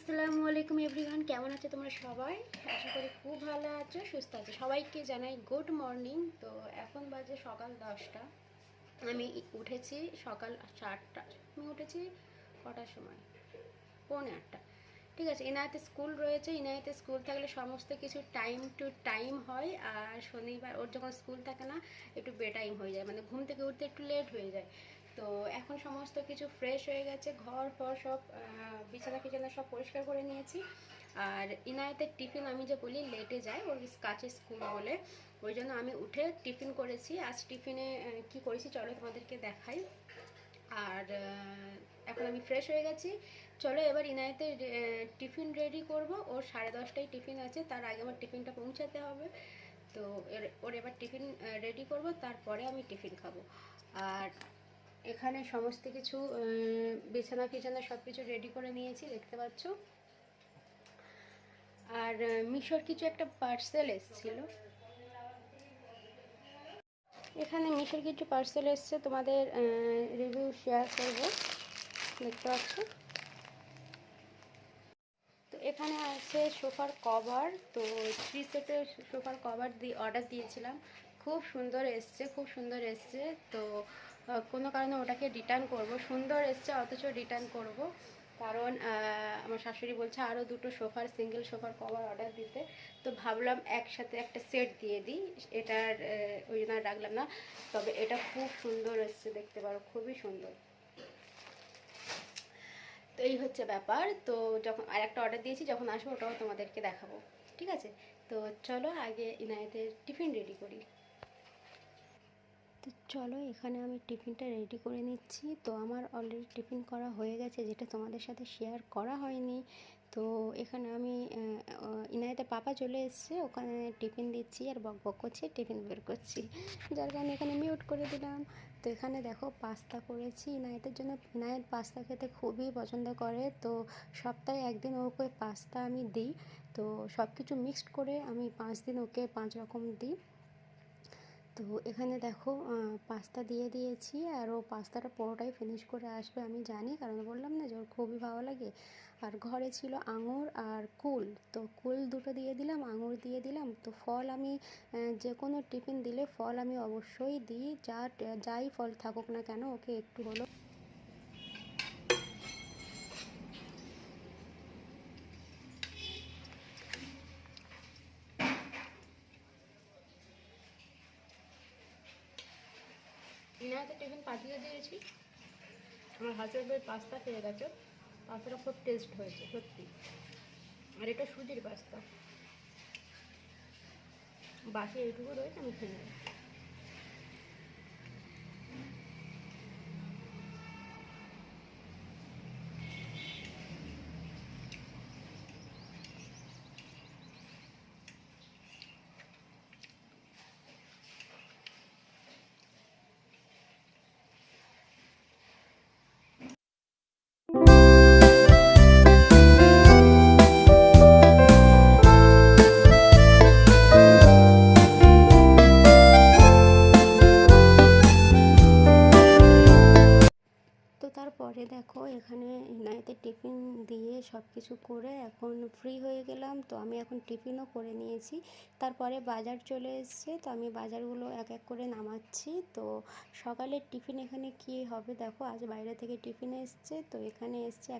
আসসালামু আলাইকুম এভরিওয়ান, কেমন আছো তোমরা সবাই? আশা করি খুব ভালো আছো, সুস্থ আছো। সবাইকে জানাই গুড মর্নিং। তো এখন বাজে সকাল 10টা। আমি উঠেছি সকাল 7টা। আমি উঠেছি কটার সময়? পৌনে 8টা। ঠিক আছে, ইনায়াতে স্কুল রয়েছে। ইনায়াতে স্কুল থাকলে সমস্ত কিছু টাইম টু টাইম হয়। আর শনিবার ওর যখন স্কুল থাকে না, একটু বেটাইম হয়ে যায়, মানে ঘুম থেকে উঠতে একটু লেট হয়ে যায়। তো এখন সমস্ত কিছু ফ্রেশ হয়ে গেছে, ঘর ফর সব বিছানা ফিছানা সব পরিষ্কার করে নিয়েছি। আর ইনায়েতের টিফিন আমি যে বলি লেটে যায়, ওর কাছে স্কুল বলে, ওই জন্য আমি উঠে টিফিন করেছি। আজ টিফিনে কি করেছি চলো তোমাদেরকে দেখাই। আর এখন আমি ফ্রেশ হয়ে গেছি। চলো এবার ইনায়েতের টিফিন রেডি করব। ওর 10:30টায় টিফিন আছে, তার আগে আমার টিফিনটা পৌঁছাতে হবে। তো ওর এবার টিফিন রেডি করব, তারপরে আমি টিফিন খাবো। আর এখানে সমস্ত কিছু বিছানা ফিছানা সব কিছু রেডি করে নিয়েছি, দেখতে পাচ্ছ। আর মিশোর কিছু একটা পার্সেল এসেছিল। এখানে মিশোর কিছু পার্সেল এসছে, তোমাদের রিভিউ শেয়ার করবো, দেখতে পাচ্ছ। তো এখানে আছে সোফার কভার। তো 3 সেটের সোফার কভার অর্ডার দিয়েছিলাম, খুব সুন্দর এসছে, খুব সুন্দর এসছে। তো কোনো কারণে ওটাকে রিটার্ন করব। সুন্দর এসছে অথচ রিটার্ন করব, কারণ আমার শাশুড়ি বলছে আরও দুটো সোফার সিঙ্গেল সোফার কভার অর্ডার দিতে। তো ভাবলাম একসাথে একটা সেট দিয়ে দিই, এটার ওই জন্য রাখলাম না। তবে এটা খুব সুন্দর এসছে, দেখতে পারো, খুবই সুন্দর। তো এই হচ্ছে ব্যাপার। তো যখন আর একটা অর্ডার দিয়েছি, যখন আসবো ওটাও তোমাদেরকে দেখাবো, ঠিক আছে? তো চলো আগে ইনায়েতের টিফিন রেডি করি। তো চলো এখানে আমি টিফিনটা রেডি করে নিচ্ছি। তো আমার অলরেডি টিফিন করা হয়ে গেছে, যেটা তোমাদের সাথে শেয়ার করা হয়নি। তো এখানে আমি ইনায়েতের পাপা চলে এসছে, ওখানে টিফিন দিচ্ছি আর বক বক করছি, টিফিন বের করছি, যার কারণে এখানে মিউট করে দিলাম। তো এখানে দেখো পাস্তা করেছি ইনায়েতের জন্য। ইনায়েত পাস্তা খেতে খুবই পছন্দ করে। তো সপ্তাহে একদিন ওকে পাস্তা আমি দিই। তো সব কিছু মিক্সড করে আমি 5 দিন ওকে 5 রকম দিই। তো এখানে দেখো পাস্তা দিয়ে দিয়েছি, আর ও পাস্তাটা পুরোটাই ফিনিশ করে আসবে আমি জানি, কারণ বললাম না যে ওর খুবই ভালো লাগে। আর ঘরে ছিল আঙুর আর কুল, তো কুল দুটো দিয়ে দিলাম, আঙুর দিয়ে দিলাম। তো ফল আমি যে কোনো টিফিন দিলে ফল আমি অবশ্যই দিই, যাই ফল থাকুক না কেন ওকে একটু হলো। ইনায়াতে টিফিন পাঠিয়ে দিয়েছি। আমার হাজবেন্ড পাস্তা খেয়ে গেছে, পাস্তাটা খুব টেস্ট হয়েছে সত্যি। আর এটা সুজির পাস্তা, বাকি এইটুকু রয়েছে, আমি খেয়ে নেব। তো তারপরে দেখো এখানে ইনায়েতের টিফিন দিয়ে সব কিছু করে এখন ফ্রি হয়ে গেলাম। তো আমি এখন টিফিনও করে নিয়েছি। তারপরে বাজার চলে এসছে, তো আমি বাজারগুলো এক এক করে নামাচ্ছি। তো সকালের টিফিন এখানে কি হবে দেখো, আজ বাইরে থেকে টিফিন এসছে। তো এখানে এসছে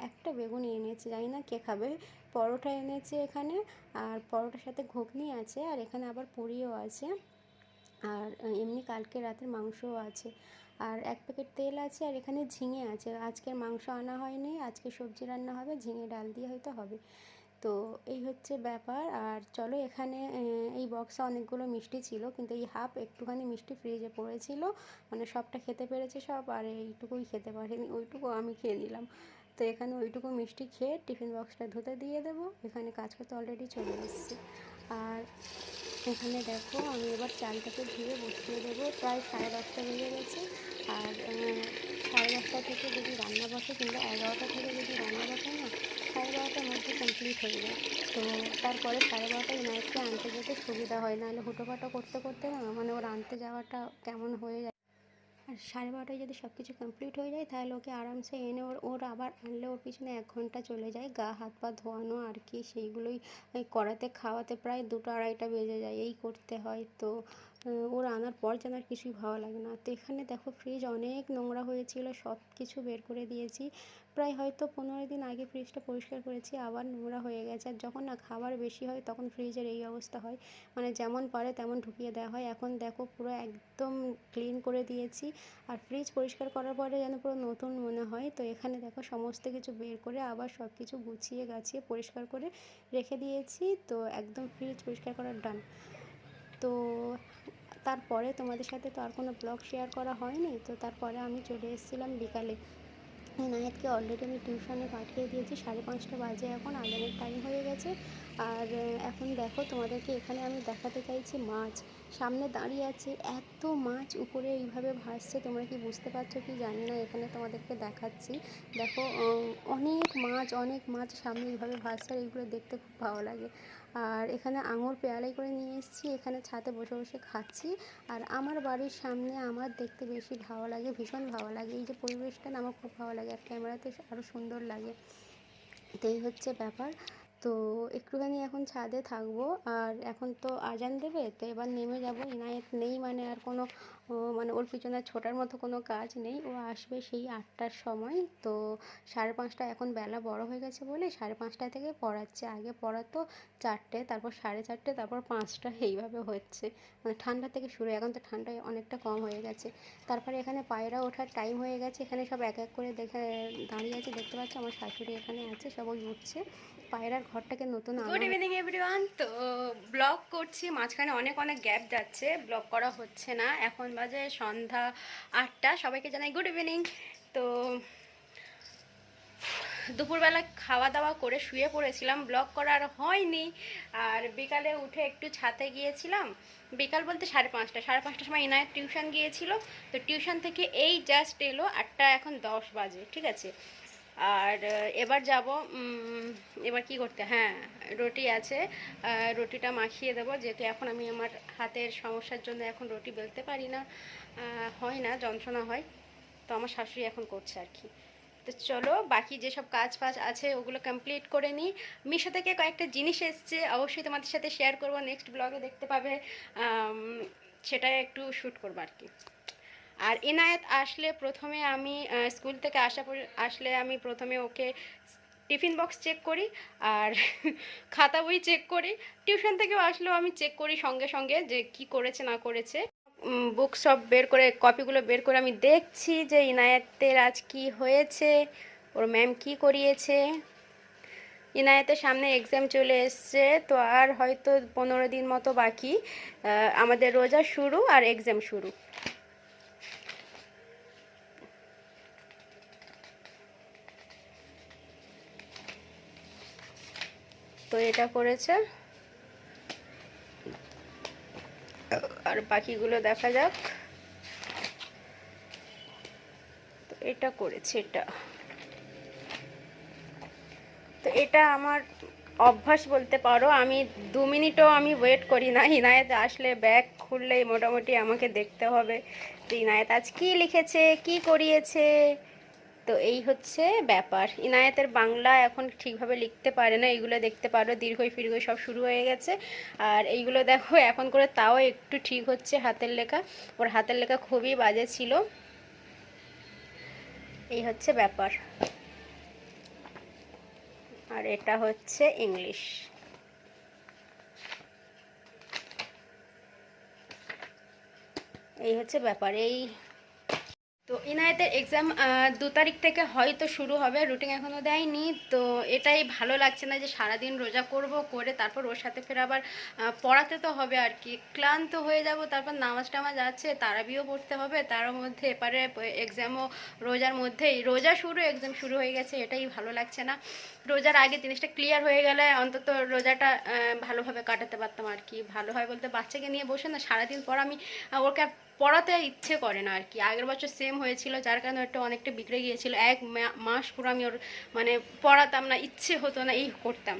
একটা বেগুনি এনেছে, জানি না কে খাবে। পরোটা এনেছে এখানে, আর পরোটার সাথে ঘুগনি আছে, আর এখানে আবার পুরিও আছে। আর এমনি কালকে রাতের মাংসও আছে। আর 1 প্যাকেট তেল আছে, আর এখানে ঝিঙে আছে। আজকের মাংস আনা হয়নি, আজকে সবজি রান্না হবে, ঝিঙে ডাল দিয়ে হয়তো হবে। তো এই হচ্ছে ব্যাপার। আর চলো এখানে এই বক্সে অনেকগুলো মিষ্টি ছিল, কিন্তু এই হাফ একটুখানি মিষ্টি ফ্রিজে পড়েছিল, মানে সবটা খেতে পেরেছে সব, আর এইটুকুই খেতে পারেনি, ওইটুকু আমি খেয়ে নিলাম। তো এখানে ওইটুকু মিষ্টি খেয়ে টিফিন বক্সটা ধুতে দিয়ে দেবো। এখানে কাজ করতে অলরেডি চলে এসেছি। আর এখানে দেখো আমি এবার চালটাকে ধুয়ে বসিয়ে দেবো, প্রায় 10:30 বেজে গেছে। আর 10:30 থেকে যদি রান্না বসে, কিংবা 11টা থেকে যদি রান্না বসে না, 12:30টার মধ্যে কমপ্লিট হয়ে যায়। তো তারপরে 12:30টায় ইনায়েতকে আনতে যেতে সুবিধা হয়, নাহলে হুটোপাটো করতে করতে না, মানে ওর আনতে যাওয়াটা কেমন হয়ে যায়। আর 12:30টায় যদি সব কিছু কমপ্লিট হয়ে যায় তাহলে ওকে আরামসে এনে ওর আবার আনলে ওর পিছনে 1 ঘন্টা চলে যায়, গা হাত পা ধোয়ানো আর কি, সেইগুলোই করাতে খাওয়াতে প্রায় 2টা 2:30টা বেজে যায়, এই করতে হয়। তো ওর আনার পর যেন আর কিছুই ভালো লাগে না। তো এখানে দেখো ফ্রিজ অনেক নোংরা হয়েছিল, সব কিছু বের করে দিয়েছি। প্রায় হয়তো 15 দিন আগে ফ্রিজটা পরিষ্কার করেছি, আবার নোংরা হয়ে গেছে। আর যখন না খাবার বেশি হয় তখন ফ্রিজের এই অবস্থা হয়, মানে যেমন পারে তেমন ঢুকিয়ে দেওয়া হয়। এখন দেখো পুরো একদম ক্লিন করে দিয়েছি, আর ফ্রিজ পরিষ্কার করার পরে যেন পুরো নতুন মনে হয়। তো এখানে দেখো সমস্ত কিছু বের করে আবার সব কিছু গুছিয়ে গাছিয়ে পরিষ্কার করে রেখে দিয়েছি। তো একদম ফ্রিজ পরিষ্কার করার ডান। তো তারপরে তোমাদের সাথে তো আর কোনো ব্লগ শেয়ার করা হয়নি। তো তারপরে আমি চলে এসেছিলাম বিকালে। ইনায়েতকে অলরেডি আমি টিউশনে পাঠিয়ে দিয়েছি, 5:30টা বাজে, এখন আজানের টাইম হয়ে গেছে। আর এখন দেখো তোমাদেরকে এখানে আমি দেখাতে চাইছি মাছ, সামনে দাঁড়িয়ে আছে, এত মাছ উপরে এইভাবে ভাসছে, তোমরা কি বুঝতে পারছো কি জানি না, এখানে তোমাদেরকে দেখাচ্ছি। দেখো অনেক মাছ সামনে এইভাবে ভাসছে, আর এইগুলো দেখতে খুব ভালো লাগে। আর এখানে আঙুর পেয়ালাই করে নিয়ে এসেছি, এখানে ছাদে বসে বসে খাচ্ছি। আর আমার বাড়ির সামনে আমার দেখতে বেশি ভালো লাগে, ভীষণ ভালো লাগে, এই যে পরিবেশটা না আমার খুব ভালো লাগে, আর ক্যামেরাতে আরও সুন্দর লাগে। তো এই হচ্ছে ব্যাপার। তো একটুখানি এখন ছাদে থাকবো, আর এখন তো আজান দেবে, তো এবার নেমে যাব। ইনায়েত নেই মানে আর কোনো মানে ওর পিছনে ছোটার মতো কোনো কাজ নেই, ও আসবে সেই 8টার সময়। তো 5:30, এখন বেলা বড় হয়ে গেছে বলে 5:30 থেকে পড়াচ্ছে, আগে পড়াতো 4টে, তারপর 4:30, তারপর 5টা, এইভাবে হচ্ছে। মানে ঠান্ডা থেকে শুরু, এখন তো ঠান্ডা অনেকটা কম হয়ে গেছে। তারপরে এখানে পায়রা ওঠার টাইম হয়ে গেছে, এখানে সব এক এক করে দাঁড়িয়ে আছে, দেখতে পাচ্ছ আমার শাশুড়ি এখানে আছে, সবাই উঠছে। পায়রার ঘরটাকে নতুন আনা। Good evening everyone. তো ব্লগ করছি, মাঝখানে অনেক গ্যাপ যাচ্ছে, ব্লগ করা হচ্ছে না। এখন বাজে সন্ধ্যা 8টা, সবাইকে জানাই গুড ইভিনিং। তো দুপুরবেলা খাওয়া দাওয়া করে শুয়ে পড়েছিলাম, ব্লগ করা আর হয়নি। আর বিকালে উঠে একটু ছাদে গিয়েছিলাম, বিকাল বলতে 5:30টার সময় ইনায়েত টিউশন গিয়েছিল। তো টিউশন থেকে এই জাস্ট এলো, 8টা এখন 10 বাজে, ঠিক আছে। আর এবার যাব, এবার কি করতে, হ্যাঁ রুটি আছে, রুটিটা মাখিয়ে দেবো, যেহেতু এখন আমি আমার হাতের সমস্যার জন্য এখন রুটি বেলতে পারি না, হয় না, যন্ত্রণা হয়। তো আমার শাশুড়ি এখন করছে আর কি। তো চলো বাকি যেসব কাজ ফাজ আছে ওগুলো কমপ্লিট করে নিই। মিশো থেকে কয়েকটা জিনিস এসছে, অবশ্যই তোমাদের সাথে শেয়ার করবো, নেক্সট ব্লগে দেখতে পাবে, সেটা একটু শ্যুট করবো আর কি। আর ইনায়েত আসলে প্রথমে আমি স্কুল থেকে আসলে আমি প্রথমে ওকে টিফিন বক্স চেক করি, আর খাতা বই চেক করি। টিউশন থেকেও আসলেও আমি চেক করি সঙ্গে সঙ্গে যে কি করেছে না করেছে। বুক সব বের করে, কপিগুলো বের করে আমি দেখছি যে ইনায়েতের আজ কি হয়েছে, ওর ম্যাম কি করিয়েছে। ইনায়েতের সামনে এক্সাম চলে এসছে, তো আর হয়তো 15 দিন মতো বাকি, আমাদের রোজা শুরু আর এক্সাম শুরু। তো এটা করেছে, আর বাকিগুলো দেখা যাক। তো এটা করেছে, তো এটা আমার অভ্যাস বলতে পারো, আমি 2 মিনিটও আমি ওয়েট করি না, ইনায়েত আসলে ব্যাগ খুললেই মোটামুটি আমাকে দেখতে হবে যে ইনায়েত আজ কী লিখেছে, কি করিয়েছে। তো এই হচ্ছে ব্যাপার। ইনায়েতের বাংলা এখন ঠিকভাবে লিখতে পারে না, এইগুলো দেখতে পারো, দীর্ঘই ফির্ঘই সব শুরু হয়ে গেছে। আর এইগুলো দেখো এখন করে তাও একটু ঠিক হচ্ছে, হাতের লেখা, ওর হাতের লেখা খুবই বাজে ছিল। এই হচ্ছে ব্যাপার। আর এটা হচ্ছে ইংলিশ। এই হচ্ছে ব্যাপার। তো ইনায়েতের এক্সাম 2 তারিখ থেকে হয়তো শুরু হবে, রুটিন এখনও দেয়নি। তো এটাই ভালো লাগছে না যে সারাদিন রোজা করব, করে তারপর ওর সাথে ফের আবার পড়াতে তো হবে আর কি, ক্লান্ত হয়ে যাব। তারপর নামাজ টামাজ আছে, তারাবিও পড়তে হবে, তার মধ্যে এপারে এক্সামও রোজার মধ্যেই, রোজা শুরু এক্সাম শুরু হয়ে গেছে, এটাই ভালো লাগছে না। রোজার আগে জিনিসটা ক্লিয়ার হয়ে গেলে অন্তত রোজাটা ভালোভাবে কাটাতে পারতাম আর কি। ভালো হয় বলতে বাচ্চাকে নিয়ে বসে না সারাদিন পর আমি ওকে পড়াতে ইচ্ছে করে না আর কি। আগের বছর সেম হয়েছিল, যার কারণে ওটা অনেকটা বিগড়ে গিয়েছিল। 1 মাস পুরো আমি ওর মানে পড়াতাম না, ইচ্ছে হতো না, এই করতাম।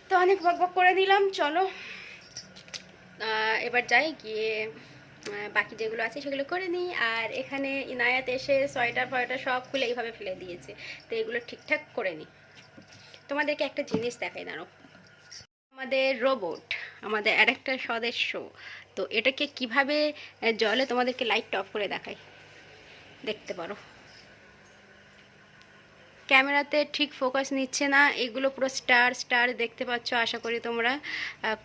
তো অনেক বকবক করে দিলাম, চলো এবার যাই, গিয়ে বাকি যেগুলো আছে সেগুলো করে নিই। আর এখানে ইনায়াত এসে সোয়েটার ফয়েটার সব খুলে এইভাবে ফেলে দিয়েছে, তো এগুলো ঠিকঠাক করে নিই। তোমাদেরকে একটা জিনিস দেখাই, দাঁড়ো। আমাদের রোবট, আমাদের আরেকটা সদস্য, তো এটাকে কিভাবে জলে তোমাদেরকে লাইট অফ করে দেখাই, দেখতে পারো। ক্যামেরাতে ঠিক ফোকাস নিচ্ছে না, এগুলো পুরো স্টার স্টার দেখতে পাচ্ছ আশা করি তোমরা।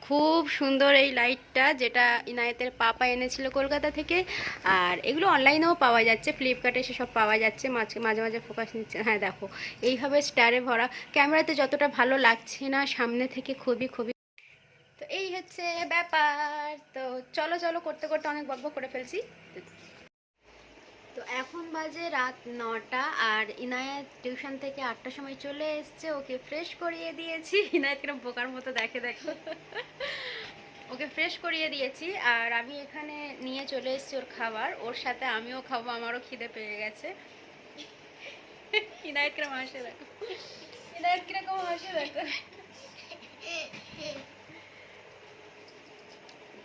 খুব সুন্দর এই লাইটটা, যেটা ইনায়েতের পাপা এনেছিল কলকাতা থেকে। আর এগুলো অনলাইনেও পাওয়া যাচ্ছে, ফ্লিপকার্টে সেসব পাওয়া যাচ্ছে, মাঝে মাঝে মাঝে ফোকাস নিচ্ছে। হ্যাঁ দেখো, এইভাবে স্টারে ভরা। ক্যামেরাতে যতটা ভালো লাগছে না, সামনে থেকে খুবই খুবই। তো এই হচ্ছে ব্যাপার। তো চলো চলো, করতে করতে অনেক বকবক করে ফেলছি। তো এখন বাজে রাত 9টা, আর ইনায়েত টিউশন থেকে 8টার সময় চলে এসছে, ওকে ফ্রেশ করিয়ে দিয়েছি। ইনায়েত কিরম বোকার মতো দেখে, দেখো। ওকে ফ্রেশ করিয়ে দিয়েছি, আর আমি এখানে নিয়ে চলে এসেছি ওর খাবার, ওর সাথে আমিও খাবো, আমারও খিদে পেয়ে গেছে। ইনায়েত কিরম হাসে দেখো, ইনায়েত কিরকম হাসে দেখো।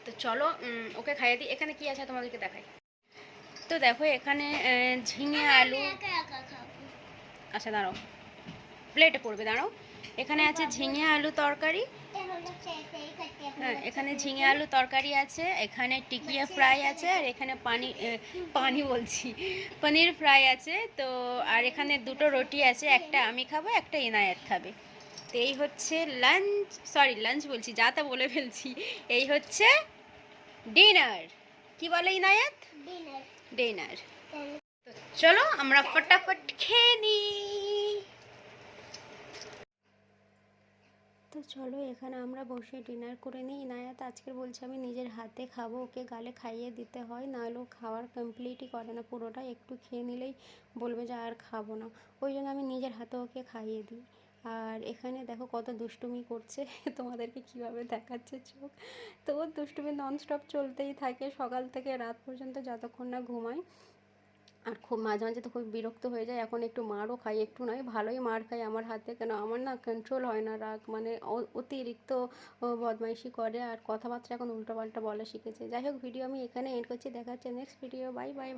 তো চলো ওকে খাইয়ে দিই। এখানে কি আছে তোমাদেরকে দেখাই। তো দেখো এখানে ঝিঙে আলু, আচ্ছা দাঁড়াও, প্লেটে পড়বে, দাঁড়াও। এখানে আছে ঝিঙে আলু তরকারি। হ্যাঁ, এখানে ঝিঙে আলু তরকারি আছে, এখানে টিকিয়া ফ্রাই আছে, আর এখানে পানি বলছি, পনির ফ্রাই আছে। তো আর এখানে দুটো রুটি আছে, একটা আমি খাবো, একটা ইনায়েত খাবে। তো এই হচ্ছে লাঞ্চ, সরি লাঞ্চ বলছি, যা তা বলে ফেলছি। এই হচ্ছে ডিনার। কি বলে ইনায়েত? ডিনার। ডিনার। তো চলো আমরা ফটাফট খেয়ে নিই। তো চলো এখানে আমরা বসে ডিনার করে নিই। ইনায়াত আজকে বলছে আমি নিজের হাতে খাবো, ওকে গালে খাইয়ে দিতে হয়, নাহলে ও খাওয়ার কমপ্লিটই করে না, পুরোটা একটু খেয়ে নিলেই বলবে যে আর খাবো না। ওই জন্য আমি নিজের হাতে ওকে খাইয়ে দিই। আর এখানে দেখো কত দুষ্টুমি করছে। তোমাদেরকে কিভাবে দেখাচ্ছে চোখ। তো ওর দুষ্টুমি ননস্টপ চলতেই থাকে সকাল থেকে রাত পর্যন্ত, যতক্ষণ না ঘুমায়। আর খুব মাঝে মাঝে তো খুব বিরক্ত হয়ে যায়, এখন একটু মারও খাই, একটু নয় ভালোই মার খাই আমার হাতে, কেন আমার না কন্ট্রোল হয় না রাগ, মানে অতিরিক্ত বদমাইশি করে, আর কথাবার্তা এখন উল্টোপাল্টা বলা শিখেছে। যাই হোক, ভিডিও আমি এখানে এন্ড করছি, দেখা হচ্ছে নেক্সট ভিডিও, বাই বাই।